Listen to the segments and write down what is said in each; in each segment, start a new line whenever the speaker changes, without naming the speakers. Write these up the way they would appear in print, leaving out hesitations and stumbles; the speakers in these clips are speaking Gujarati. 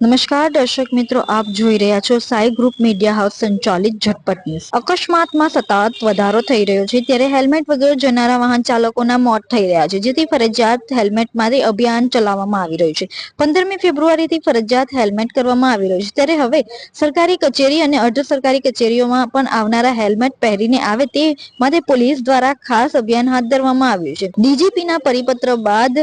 નમસ્કાર દર્શક મિત્રો, આપ જોઈ રહ્યા છો સાઈ ગ્રુપ મીડિયા હાઉસ સંચાલિત ઝટપટ ન્યૂઝ। અકસ્માતમાં સતત વધારો થઈ રહ્યો છે, ત્યારે હેલ્મેટ વગર જનારા વાહન ચાલકોના મોત થઈ રહ્યા છે, જેથી ફરજિયાત હેલ્મેટ માટે અભિયાન ચલાવવામાં આવી રહ્યું છે। 15મી ફેબ્રુઆરીથી ફરજિયાત હેલ્મેટ કરવામાં આવી રહ્યું છે, ત્યારે હવે સરકારી કચેરી અને અર્ધ સરકારી કચેરીઓમાં પણ આવનારા હેલ્મેટ પહેરીને આવે તે માટે પોલીસ દ્વારા ખાસ અભિયાન હાથ ધરવામાં આવ્યું છે। ડીજીપીના પરિપત્ર બાદ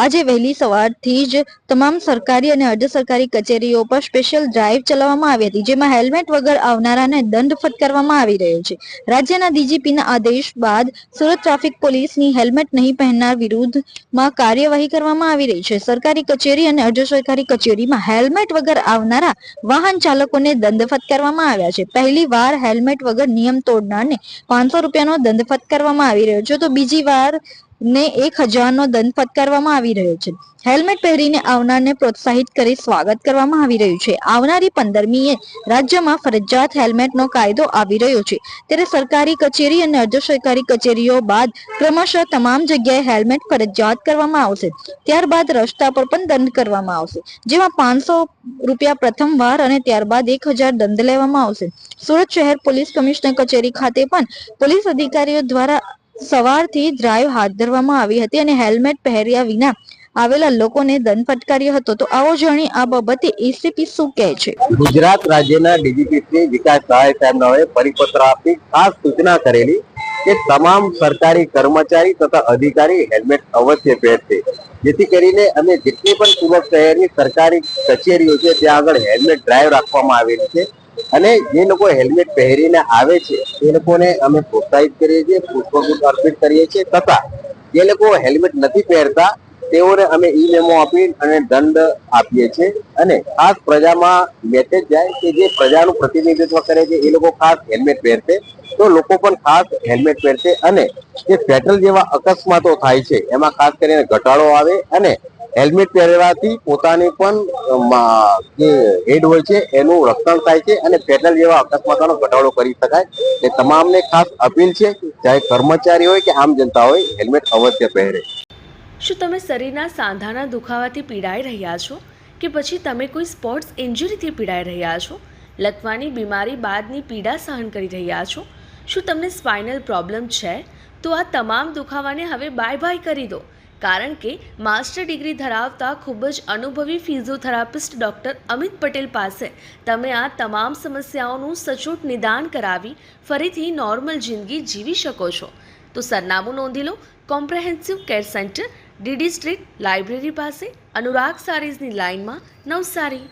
આજે વહેલી સવારથી જ તમામ સરકારી અને અર્ધ સરકારી કચેરીઓ પર સ્પેશિયલ ડ્રાઈવ ચલાવવામાં આવી હતી, જેમાં હેલ્મેટ વગર આવનારાને દંડ ફટકારવામાં આવી રહ્યો છે। રાજ્યના ડીજીપીના આદેશ બાદ સુરત ટ્રાફિક પોલીસની હેલ્મેટ નહીં પહેરનાર વિરુદ્ધમાં કાર્યવાહી કરવામાં આવી રહી છે। સરકારી કચેરી અને અર્ધ સરકારી કચેરીમાં હેલ્મેટ વગર આવનારા વાહન ચાલકોને દંડ ફટકારવામાં આવ્યા છે। પહેલી વાર હેલ્મેટ વગર નિયમ તોડનારને 500 રૂપિયાનો દંડ ફટકારવામાં આવી રહ્યો છે, તો બીજી વાર ને 1000નો દંડ ફટકારવામાં આવી રહ્યો છે। હેલ્મેટ પહેરીને આવનારને પ્રોત્સાહિત કરી સ્વાગત કરવામાં આવી રહ્યું છે। આવનારી 15મીએ રાજ્યમાં ફરજિયાત હેલ્મેટનો કાયદો આવી રહ્યો છે, ત્યારે સરકારી કચેરી અને અર્ધ સરકારી કચેરીઓ બાદ ક્રમશઃ તમામ જગ્યાએ હેલ્મેટ ફરજિયાત કરવામાં આવશે। ત્યારબાદ રસ્તા પર પણ દંડ કરવામાં આવશે, જેમાં 500 રૂપિયા પ્રથમ વાર અને ત્યારબાદ 1000 દંડ લેવામાં આવશે। સુરત શહેર પોલીસ કમિશનર કચેરી ખાતે પણ પોલીસ અધિકારીઓ દ્વારા સવારથી ડ્રાઈવ હાથ ધરવામાં આવી હતી અને હેલ્મેટ પહેર્યા વિના આવેલા લોકોને દંડ ફટકાર્યો હતો। તો આવો જાણી આ બાબતે એસીપી શું કહે છે।
ગુજરાત રાજ્યના ડીજીપી શ્રી વિકાસ સહાય સાહેબે પરિપત્ર આપી ખાસ સૂચના કરેલી કે તમામ સરકારી કર્મચારી તથા અધિકારી હેલ્મેટ અવશ્ય પહેરશે, જેથી કરીને અમે જેટલી પણ સુરત શહેરની સરકારી કચેરીઓ છે ત્યાં આગળ હેલ્મેટ ડ્રાઈવ રાખવામાં આવેલી છે અને જે લોકો હેલ્મેટ પહેરીને આવે છે એ લોકોને અમે પ્રોત્સાહિત કરીએ છીએ, પુષ્પગુચ્છ અર્પિત કરીએ છીએ તથા જે લોકો હેલ્મેટ નથી પહેરતા તેઓને અમે ઈ મેમો આપી અને દંડ આપીએ છીએ અને ખાસ પ્રજામાં મેસેજ જાય કે જે પ્રજાનું પ્રતિનિધિત્વ કરે છે એ લોકો ખાસ હેલ્મેટ પહેરશે, તો લોકો પણ ખાસ હેલ્મેટ પહેરશે અને જે પેટ્રોલ જેવા અકસ્માતો થાય છે એમાં ખાસ કરીને ઘટાડો આવે અને હેલ્મેટ પહેરવાથી પોતાની પણ જે હેડ હોય છે એનું રક્ષણ થાય છે અને પેટ્રોલ જેવા અકસ્માતોનો ઘટાડો કરી શકાય। એ તમામને ખાસ અપીલ છે, ચાહે કર્મચારી હોય કે આમ જનતા હોય, હેલ્મેટ અવશ્ય પહેરે।
શું તમે શરીરના સાંધાના દુખાવાથી પીડાઈ રહ્યા છો કે પછી તમે કોઈ સ્પોર્ટ્સ ઇન્જરીથી પીડાઈ રહ્યા છો? લકવાની બીમારી બાદની પીડા સહન કરી રહ્યા છો? શું તમને સ્પાઇનલ પ્રોબ્લેમ છે? તો આ તમામ દુખાવાને હવે બાય બાય કરી દો, કારણ કે માસ્ટર ડિગ્રી ધરાવતા ખૂબ જ અનુભવી ફિઝિયોથેરાપિસ્ટ ડૉક્ટર અમિત પટેલ પાસે તમે આ તમામ સમસ્યાઓનું સચોટ નિદાન કરાવી ફરીથી નોર્મલ જિંદગી જીવી શકો છો। તો સરનામું નોંધી લો, comprehensive care centre, DD street, library પાસે, અનુરાગ સારીઝની લાઇનમાં, નવસારી।